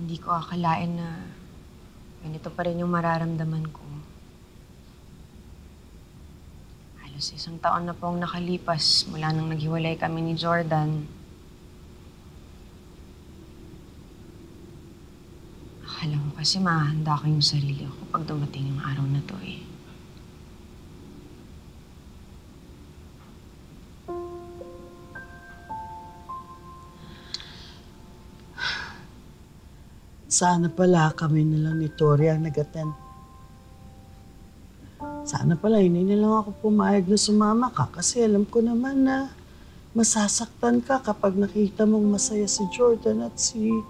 Hindi ko akalain na ganito pa rin yung mararamdaman ko. Halos 1 taon na pong nakalipas mula nang naghiwalay kami ni Jordan. Akala ko kasi mahahanda ko yung sarili ko pag dumating yung araw na to eh. Sana pala kami na lang ni Tori ang nag-attend. Sana pala hindi na lang ako pumayag na sumama ka kasi alam ko naman na masasaktan ka kapag nakita mong masaya si Jordan at si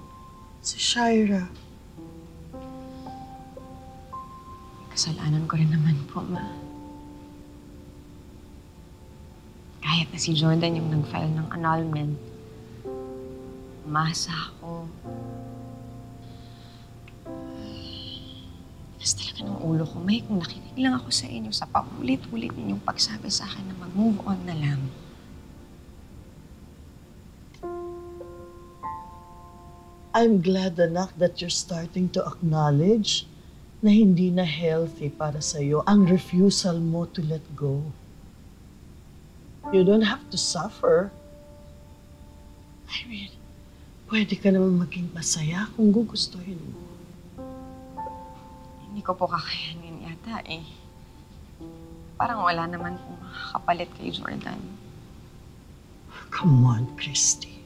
Shira. Kasalanan ko rin naman po, Ma. Kahit na si Jordan yung nag-file ng annulment, umasa ako. Tigas talaga ng ulo ko, May. Kung nakinig lang ako sa inyo sa paulit-ulit ninyong pagsabi sa akin na mag-move on na lang. I'm glad, anak, that you're starting to acknowledge na hindi na healthy para sa'yo ang refusal mo to let go. You don't have to suffer. I mean, pwede ka naman maging masaya kung gugustuhin mo. Hindi ko po kakayanin yata eh. Parang wala naman pong makakapalit kay Jordan. Come on, Christy.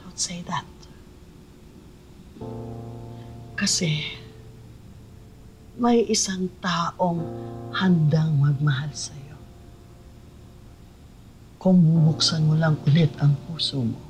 Don't say that. Kasi may isang taong handang magmahal sa'yo. Kung bubuksan mo lang ulit ang puso mo.